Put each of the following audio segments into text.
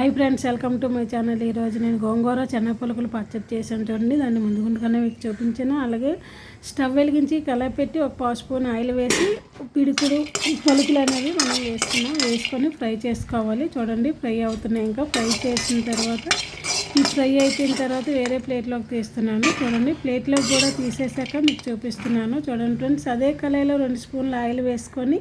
Hi friends, welcome to my channel. ఈరోజు నేను గోంగూర చెనగపలుకులు పచ్చడి చేశాను చూడండి. దాన్ని ముందుగానే మీకు చూపించాను. అలాగే స్టవ్ వెలిగించి కళాయి పెట్టి ఒక పావు స్పూన్ ఆయిల్ వేసి పిడుకుడు పలుకులు అనేవి మనం వేసుకొని ఫ్రై చేసుకోవాలి. చూడండి, ఫ్రై అవుతున్నాయి. ఇంకా ఫ్రై చేసిన తర్వాత ఈ ఫ్రై అయిపోయిన తర్వాత వేరే ప్లేట్లోకి తీస్తున్నాను. చూడండి, ప్లేట్లోకి కూడా తీసేసాక మీకు చూపిస్తున్నాను. చూడండి ఫ్రెండ్స్, అదే కళాయిలో 2 స్పూన్లు ఆయిల్ వేసుకొని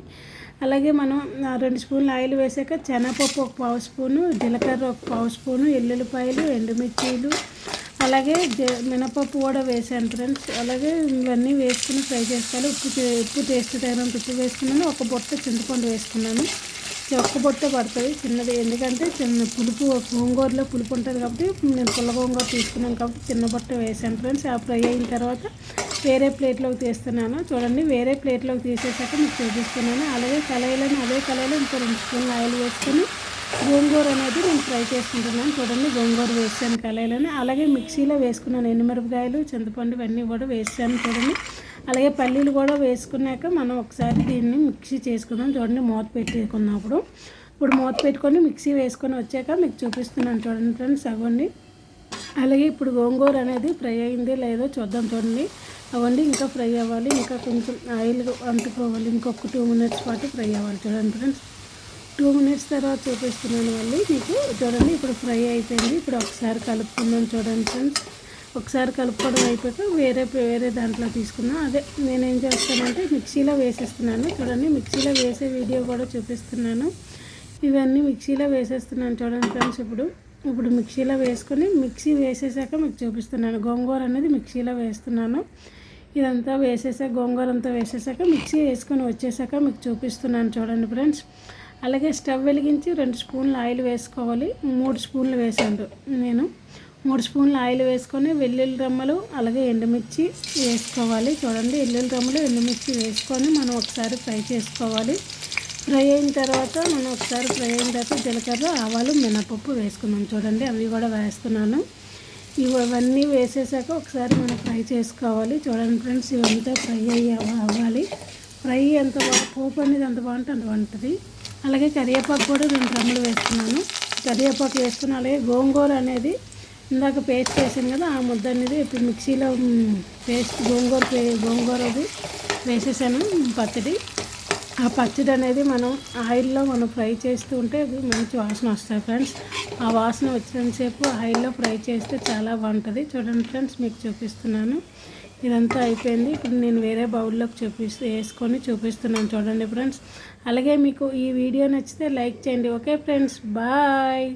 అలాగే మనం 2 స్పూన్లు ఆయిల్ వేసాక శనగపప్పు ఒక పావు స్పూను, జీలకర్ర ఒక పావు స్పూను, ఎల్లుల్లిపాయలు, ఎండుమిర్చీలు, అలాగే మినపప్పు కూడా వేసాను ఫ్రెండ్స్. అలాగే ఇవన్నీ వేసుకుని ఫ్రై చేసుకోవాలి. ఉప్పు టేస్ట్ తగినంత ఉప్పు వేసుకున్నాను. ఒక బొట్ట చింతపండు వేసుకున్నాను. ఒక్క బొట్టే పడుతుంది, చిన్నది. ఎందుకంటే చిన్న పులుపు గోంగూరలో పులుపు ఉంటుంది కాబట్టి నేను పుల్ల గోంగూర తీసుకున్నాను కాబట్టి చిన్న బొట్ట వేసాను ఫ్రెండ్స్. ఆ ఫ్రై అయిన తర్వాత వేరే ప్లేట్లోకి తీస్తున్నాను. చూడండి, వేరే ప్లేట్లోకి తీసేసాక మీకు చూపిస్తున్నాను. అలాగే అదే కళాయిలో ఇంకో 2 స్పూన్లు ఆయిల్ వేసుకొని గోంగూర అనేది నేను ఫ్రై చేసుకుంటున్నాను. చూడండి, గోంగూర వేసాను కళాయిలోనే. అలాగే మిక్సీలో వేసుకున్నాను ఎండుమిరపకాయలు, చింతపండు ఇవన్నీ కూడా వేసాను. చూడండి, అలాగే పల్లీలు కూడా వేసుకున్నాక మనం ఒకసారి దీన్ని మిక్సీ చేసుకుందాం. చూడండి, మూత పెట్టుకున్నప్పుడు ఇప్పుడు మూత పెట్టుకొని మిక్సీ వేసుకొని వచ్చాక మీకు చూపిస్తున్నాను. చూడండి ఫ్రెండ్స్, అవ్వండి. అలాగే ఇప్పుడు గోంగూర అనేది ఫ్రై అయింది లేదో చూద్దాం. చూడండి, అవ్వండి, ఇంకా ఫ్రై అవ్వాలి. ఇంకా కొంచెం ఆయిల్ అంటుకోవాలి. ఇంకొక 2 మినిట్స్ పాటు ఫ్రై అవ్వాలి. చూడండి ఫ్రెండ్స్, 2 మినిట్స్ తర్వాత చూపిస్తున్నాను మళ్ళీ మీకు. చూడండి, ఇప్పుడు ఫ్రై అయిపోయింది. ఇప్పుడు ఒకసారి కలుపుకుందాం. చూడండి ఫ్రెండ్స్, ఒకసారి కలుపుకోవడం అయిపోయాక వేరే దాంట్లో తీసుకున్నాను. అదే నేనేం చేస్తానంటే మిక్సీలో వేసేస్తున్నాను. చూడండి, మిక్సీలో వేసే వీడియో కూడా చూపిస్తున్నాను. ఇవన్నీ మిక్సీలో వేసేస్తున్నాను. చూడండి ఫ్రెండ్స్, ఇప్పుడు మిక్సీలో వేసుకొని మిక్సీ వేసేసాక మీకు చూపిస్తున్నాను. గోంగూర అనేది మిక్సీలో వేస్తున్నాను. ఇదంతా వేసేసాక గోంగూర అంతా వేసేసాక మిక్సీ వేసుకొని వచ్చేసాక మీకు చూపిస్తున్నాను. చూడండి ఫ్రెండ్స్, అలాగే స్టవ్ వెలిగించి 2 స్పూన్లు ఆయిల్ వేసుకోవాలి. 3 స్పూన్లు వేసాను నేను. 3 స్పూన్లు ఆయిల్ వేసుకొని వెల్లుల్లి రమ్మలు అలాగే ఎండుమిర్చి వేసుకోవాలి. చూడండి, వెల్లుల్లి రమ్మలు ఎండుమిర్చి వేసుకొని మనం ఒకసారి ఫ్రై చేసుకోవాలి. ఫ్రై అయిన తర్వాత జీలకర్ర, ఆవాలు, మినపప్పు వేసుకున్నాం. చూడండి, అవి కూడా వేస్తున్నాను. ఇవన్నీ వేసేసాక ఒకసారి మనం ఫ్రై చేసుకోవాలి. చూడండి ఫ్రెండ్స్, ఇవంతా ఫ్రై అవ్వాలి. ఫ్రై ఎంత పోపు అనేది ఎంత బాగుంటే అంత బాగుంటుంది. అలాగే కరివేపాకు కూడా 2 రెమ్మలు వేసుకున్నాను. కరివేపాకు వేసుకుని అలాగే గోంగూర అనేది ఇందాక పేస్ట్ వేసాను కదా, ఆ ముద్ద అనేది ఇప్పుడు మిక్సీలో పేస్ట్ గోంగూరది వేసేసాను పచ్చడి. ఆ పచ్చడి అనేది మనం ఆయిల్లో ఫ్రై చేస్తూ ఉంటే అది మంచి వాసన వస్తాయి ఫ్రెండ్స్. ఆ వాసన వచ్చినంతసేపు ఆయిల్లో ఫ్రై చేస్తే చాలా బాగుంటుంది. చూడండి ఫ్రెండ్స్, మీకు చూపిస్తున్నాను. ఇదంతా అయిపోయింది. ఇప్పుడు నేను వేరే బౌల్లోకి వేసుకొని చూపిస్తున్నాను. చూడండి ఫ్రెండ్స్, అలాగే మీకు ఈ వీడియో నచ్చితే లైక్ చేయండి. Okay friends, bye.